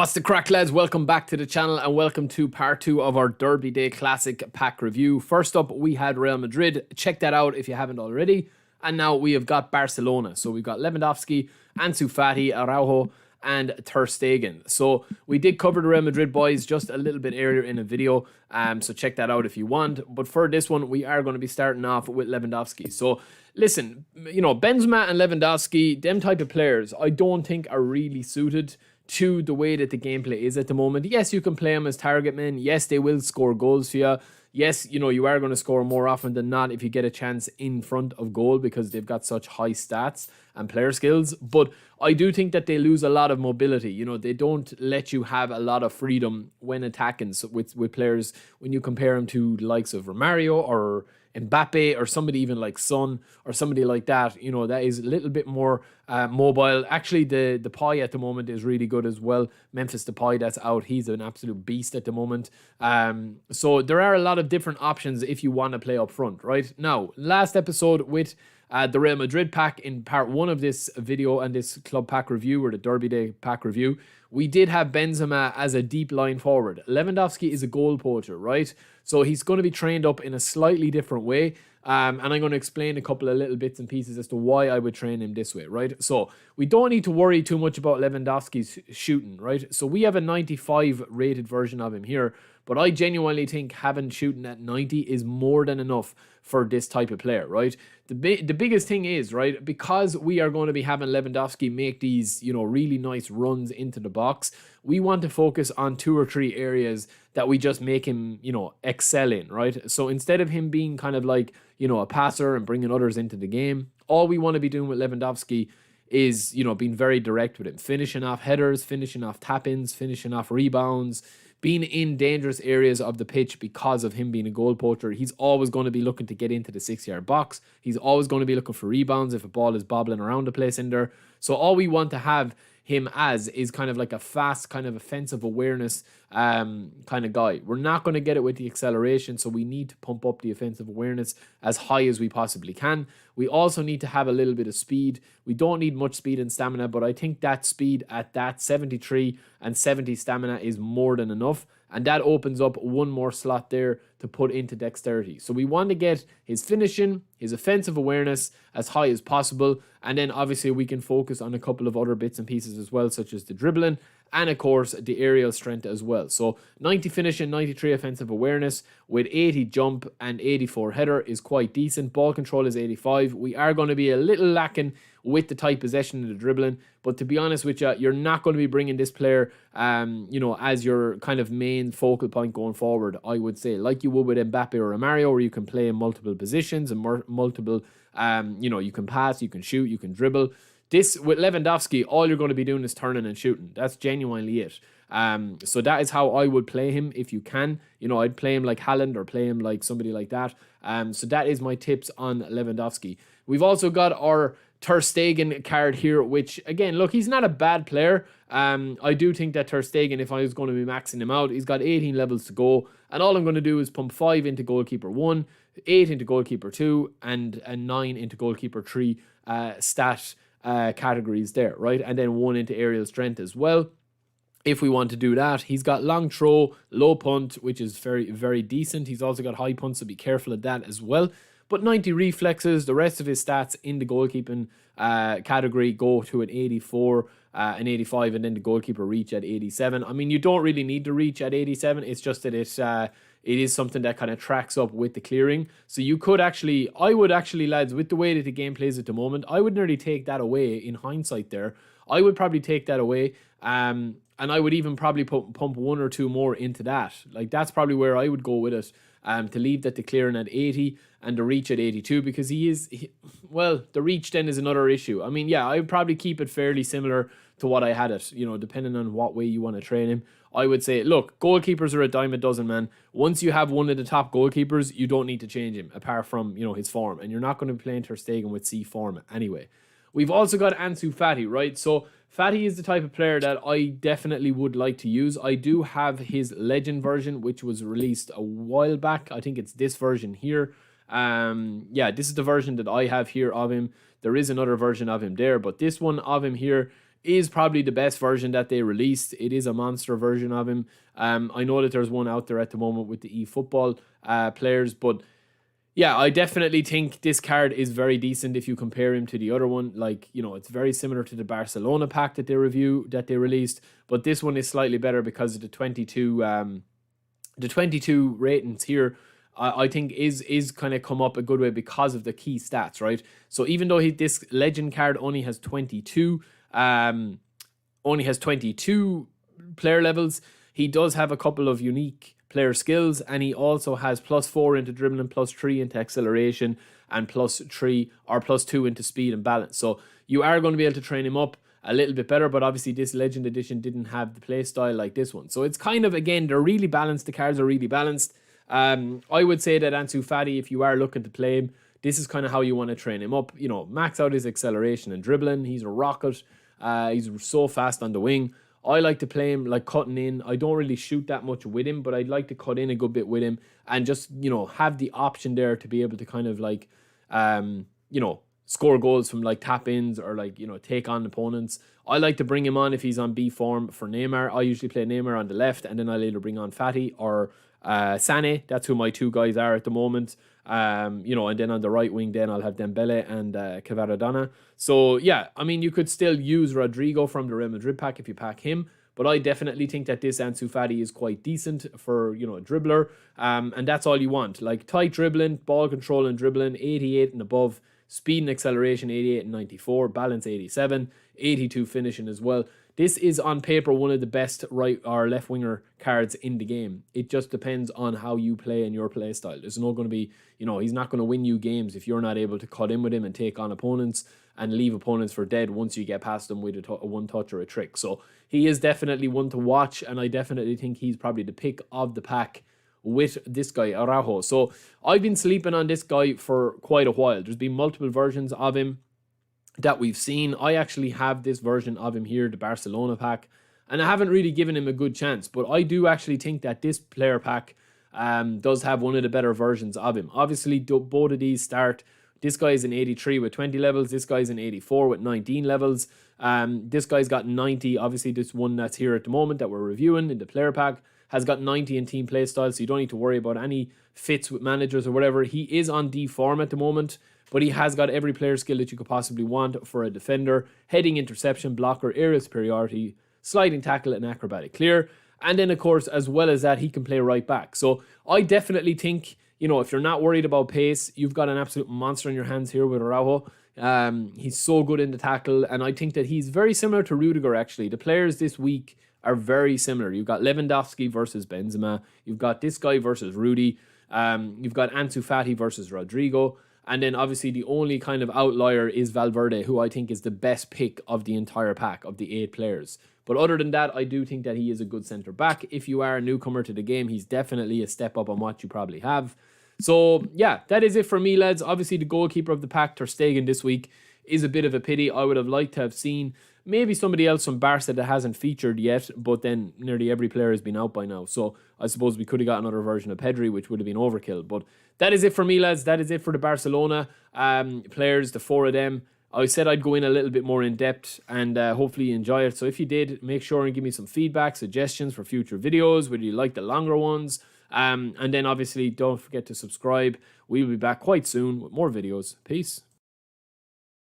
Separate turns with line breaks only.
What's the crack, lads? Welcome back to the channel and welcome to part 2 of our Derby Day Classic pack review. First up, we had Real Madrid. Check that out if you haven't already. And now we have got Barcelona. So we've got Lewandowski, Ansu Fati, Araujo, and Ter Stegen. So we did cover the Real Madrid boys just a little bit earlier in a video. So check that out if you want. But for this one, we are going to be starting off with Lewandowski. So listen, you know, Benzema and Lewandowski, them type of players, I don't think are really suited to the way that the gameplay is at the moment. Yes, you can play them as target men. Yes, they will score goals for you. Yes, you know, you are going to score more often than not if you get a chance in front of goal because they've got such high stats and player skills. But I do think that they lose a lot of mobility. You know, they don't let you have a lot of freedom when attacking with players when you compare them to the likes of Romario or Mbappe or somebody even like Son or somebody like that. You know, that is a little bit more mobile. Actually, the Depay at the moment is really good as well. Memphis Depay, that's out. He's an absolute beast at the moment. So there are a lot of different options if you want to play up front, right? Now, last episode with the Real Madrid pack in part 1 of this video and this club pack review or the Derby Day pack review, we did have Benzema as a deep line forward. Lewandowski is a goal poacher, right? So he's going to be trained up in a slightly different way. And I'm going to explain a couple of little bits and pieces as to why I would train him this way, right? So we don't need to worry too much about Lewandowski's shooting, right? So we have a 95 rated version of him here, but I genuinely think having shooting at 90 is more than enough for this type of player, right? The biggest thing is, right, because we are going to be having Lewandowski make these, you know, really nice runs into the box, we want to focus on 2 or 3 areas that we just make him, you know, excel in, right? So instead of him being kind of like, you know, a passer and bringing others into the game, all we want to be doing with Lewandowski is, you know, being very direct with him, finishing off headers, finishing off tap-ins, finishing off rebounds, being in dangerous areas of the pitch because of him being a goal poacher. He's always going to be looking to get into the 6-yard box. He's always going to be looking for rebounds if a ball is bobbling around the place in there. So all we want to have him as is kind of like a fast kind of offensive awareness kind of guy. We're not going to get it with the acceleration, so we need to pump up the offensive awareness as high as we possibly can. We also need to have a little bit of speed. We don't need much speed and stamina, but I think that speed at that 73 and 70 stamina is more than enough. And that opens up one more slot there to put into dexterity. So we want to get his finishing, his offensive awareness as high as possible. And then obviously we can focus on a couple of other bits and pieces as well, such as the dribbling and of course the aerial strength as well. So 90 finishing, 93 offensive awareness with 80 jump and 84 header is quite decent. Ball control is 85. We are going to be a little lacking with the tight possession and the dribbling, but to be honest with you, you're not going to be bringing this player you know, as your kind of main focal point going forward, I would say, like you would with Mbappe or Romario, where you can play in multiple positions and multiple you know, you can pass, you can shoot, you can dribble. This, with Lewandowski, all you're going to be doing is turning and shooting. That's genuinely it. So that is how I would play him if you can. You know, I'd play him like Haaland or play him like somebody like that. So that is my tips on Lewandowski. We've also got our Ter Stegen card here, which, again, look, he's not a bad player. I do think that Ter Stegen, if I was going to be maxing him out, he's got 18 levels to go. And all I'm going to do is pump 5 into goalkeeper 1, 8 into goalkeeper 2, and 9 into goalkeeper 3 stat categories there, right? And then 1 into aerial strength as well, if we want to do that. He's got long throw, low punt, which is very, very decent. He's also got high punt, so be careful of that as well. But 90 reflexes, the rest of his stats in the goalkeeping category go to an 84, an 85, and then the goalkeeper reach at 87. I mean, you don't really need to reach at 87. It's just that it is something that kind of tracks up with the clearing. So you could actually, I would actually, lads, with the way that the game plays at the moment, I would nearly take that away in hindsight there. I would probably take that away. And I would even probably pump 1 or 2 more into that. Like, that's probably where I would go with it. To leave that the clearing at 80 and the reach at 82, because well, the reach then is another issue. I mean, yeah, I would probably keep it fairly similar to what I had it, you know, depending on what way you want to train him. I would say, look, goalkeepers are a dime a dozen, man. Once you have one of the top goalkeepers, you don't need to change him, apart from, you know, his form. And you're not going to be playing Ter Stegen with C form anyway. We've also got Ansu Fati, right? So Fati is the type of player that I definitely would like to use. I do have his legend version, which was released a while back. I think it's this version here. Yeah, this is the version that I have here of him. There is another version of him there, but this one of him here is probably the best version that they released. It is a monster version of him. I know that there's one out there at the moment with the eFootball players, but yeah, I definitely think this card is very decent if you compare him to the other one. Like, you know, it's very similar to the Barcelona pack that they released, but this one is slightly better because of the 22 ratings here. I think is kind of come up a good way because of the key stats, right? So even though this legend card only has 22 player levels, he does have a couple of unique player skills, and he also has +4 into dribbling, +3 into acceleration, and +3 or +2 into speed and balance. So you are going to be able to train him up a little bit better, but obviously this legend edition didn't have the play style like this one. So it's kind of, again, they're really balanced. The cards are really balanced. I would say that Ansu Fati, if you are looking to play him, this is kind of how you want to train him up. You know, max out his acceleration and dribbling. He's a rocket. He's so fast on the wing. I like to play him like cutting in. I don't really shoot that much with him, but I'd like to cut in a good bit with him and just, you know, have the option there to be able to kind of like, you know, score goals from like tap-ins or like, you know, take on opponents. I like to bring him on if he's on B form for Neymar. I usually play Neymar on the left, and then I'll either bring on Fati or Sané. That's who my two guys are at the moment. You know, and then on the right wing, then I'll have Dembele and Kvaradona. So yeah, I mean, you could still use Rodrigo from the Real Madrid pack if you pack him, but I definitely think that this Ansu Fati is quite decent for, you know, a dribbler. And that's all you want, like tight dribbling, ball control and dribbling, 88 and above, speed and acceleration 88 and 94, balance 87, 82 finishing as well. This is on paper one of the best right or left winger cards in the game. It just depends on how you play and your play style. There's not going to be, you know, he's not going to win you games if you're not able to cut in with him and take on opponents and leave opponents for dead once you get past them with a one touch or a trick. So he is definitely one to watch, and I definitely think he's probably the pick of the pack with this guy, Araujo. So I've been sleeping on this guy for quite a while. There's been multiple versions of him that we've seen. I actually have this version of him here, the Barcelona pack, and I haven't really given him a good chance, but I do actually think that this player pack does have one of the better versions of him. Obviously, both of these start. This guy's an 83 with 20 levels. This guy's an 84 with 19 levels. This guy's got 90. Obviously, this one that's here at the moment that we're reviewing in the player pack has got 90 in team play style, so you don't need to worry about any fits with managers or whatever. He is on D form at the moment, but he has got every player skill that you could possibly want for a defender: heading, interception, blocker, aerial superiority, sliding tackle, and acrobatic clear. And then, of course, as well as that, he can play right back. So I definitely think, you know, if you're not worried about pace, you've got an absolute monster in your hands here with Araujo. He's so good in the tackle, and I think that he's very similar to Rudiger, actually. The players this week are very similar. You've got Lewandowski versus Benzema. You've got this guy versus Rudy. You've got Ansu Fati versus Rodrigo. And then obviously the only kind of outlier is Valverde, who I think is the best pick of the entire pack of the 8 players. But other than that, I do think that he is a good centre back. If you are a newcomer to the game, he's definitely a step up on what you probably have. So yeah, that is it for me, lads. Obviously the goalkeeper of the pack, Ter Stegen, this week is a bit of a pity. I would have liked to have seen maybe somebody else from Barca that hasn't featured yet, but then nearly every player has been out by now. So I suppose we could have got another version of Pedri, which would have been overkill. But that is it for me, lads. That is it for the Barcelona players, the 4 of them. I said I'd go in a little bit more in depth, and hopefully you enjoy it. So if you did, make sure and give me some feedback, suggestions for future videos, whether you like the longer ones. And then obviously don't forget to subscribe. We'll be back quite soon with more videos. Peace.